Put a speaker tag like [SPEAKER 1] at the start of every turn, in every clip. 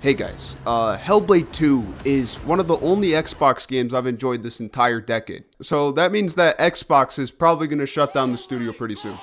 [SPEAKER 1] Hey guys, Hellblade 2 is one of the only Xbox games I've enjoyed this entire decade. So that means that Xbox is probably going to shut down the studio pretty soon.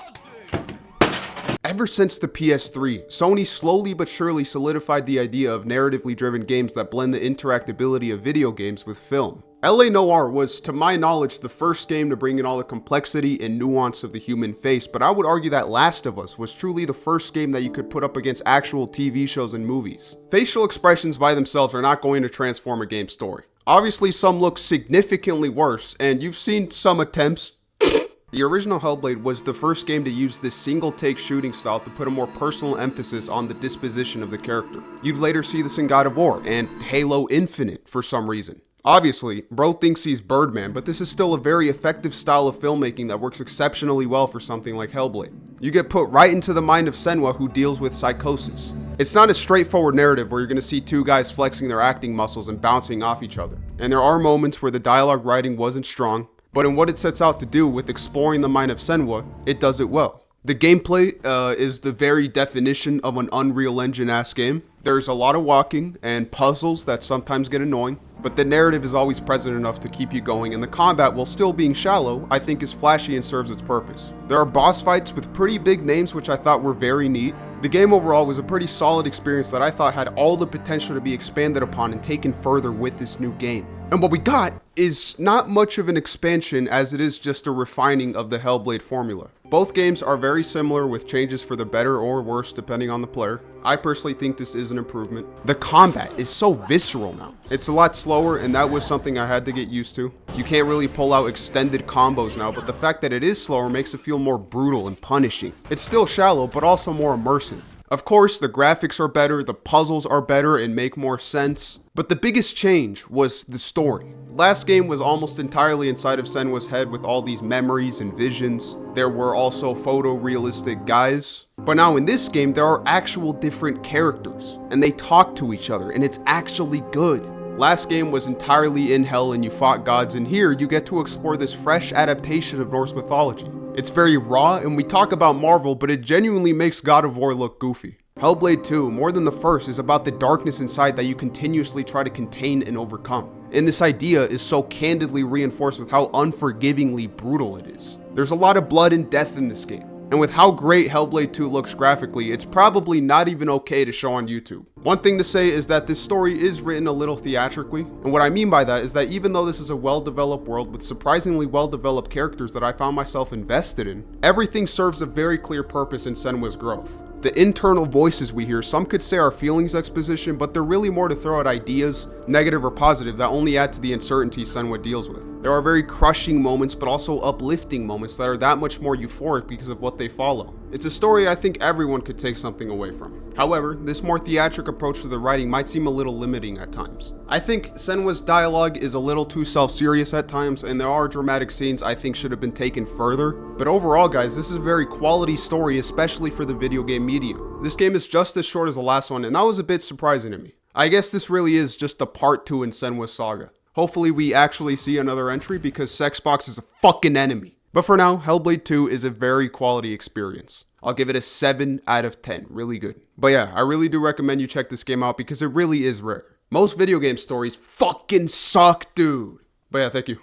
[SPEAKER 1] Ever since the PS3, Sony slowly but surely solidified the idea of narratively driven games that blend the interactability of video games with film. LA Noire was, to my knowledge, the first game to bring in all the complexity and nuance of the human face, but I would argue that Last of Us was truly the first game that you could put up against actual TV shows and movies. Facial expressions by themselves are not going to transform a game's story. Obviously, some look significantly worse, and you've seen some attempts. The original Hellblade was the first game to use this single-take shooting style to put a more personal emphasis on the disposition of the character. You'd later see this in God of War and Halo Infinite for some reason. Obviously, bro thinks he's Birdman, but this is still a very effective style of filmmaking that works exceptionally well for something like Hellblade. You get put right into the mind of Senua, who deals with psychosis. It's not a straightforward narrative where you're going to see two guys flexing their acting muscles and bouncing off each other. And there are moments where the dialogue writing wasn't strong, but in what it sets out to do with exploring the mind of Senua, it does it well. The gameplay is the very definition of an Unreal Engine-ass game. There's a lot of walking and puzzles that sometimes get annoying, but the narrative is always present enough to keep you going, and the combat, while still being shallow, I think is flashy and serves its purpose. There are boss fights with pretty big names which I thought were very neat. The game overall was a pretty solid experience that I thought had all the potential to be expanded upon and taken further with this new game. And what we got is not much of an expansion as it is just a refining of the Hellblade formula. Both games are very similar with changes for the better or worse depending on the player. I personally think this is an improvement. The combat is so visceral now. It's a lot slower, and that was something I had to get used to. You can't really pull out extended combos now, but the fact that it is slower makes it feel more brutal and punishing. It's still shallow, but also more immersive. Of course, the graphics are better, the puzzles are better and make more sense. But the biggest change was the story. Last game was almost entirely inside of Senua's head with all these memories and visions. There were also photorealistic guys. But now in this game, there are actual different characters, and they talk to each other, and it's actually good. Last game was entirely in hell and you fought gods, and here you get to explore this fresh adaptation of Norse mythology. It's very raw, and we talk about Marvel, but it genuinely makes God of War look goofy. Hellblade 2, more than the first, is about the darkness inside that you continuously try to contain and overcome. And this idea is so candidly reinforced with how unforgivingly brutal it is. There's a lot of blood and death in this game. And with how great Hellblade 2 looks graphically, it's probably not even okay to show on YouTube. One thing to say is that this story is written a little theatrically, and what I mean by that is that even though this is a well-developed world with surprisingly well-developed characters that I found myself invested in, everything serves a very clear purpose in Senua's growth. The internal voices we hear, some could say are feelings exposition, but they're really more to throw out ideas, negative or positive, that only add to the uncertainty Senua deals with. There are very crushing moments, but also uplifting moments that are that much more euphoric because of what they follow. It's a story I think everyone could take something away from. However, this more theatric approach to the writing might seem a little limiting at times. I think Senua's dialogue is a little too self-serious at times, and there are dramatic scenes I think should have been taken further. But overall, guys, this is a very quality story, especially for the video game medium. This game is just as short as the last one, and that was a bit surprising to me. I guess this really is just a part 2 in Senua's saga. Hopefully we actually see another entry because Sexbox is a fucking enemy. But for now, Hellblade 2 is a very quality experience. I'll give it a 7 out of 10, really good. But yeah, I really do recommend you check this game out because it really is rare. Most video game stories fucking suck, dude. But yeah, thank you.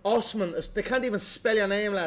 [SPEAKER 2] Osman, they can't even spell your name, lad.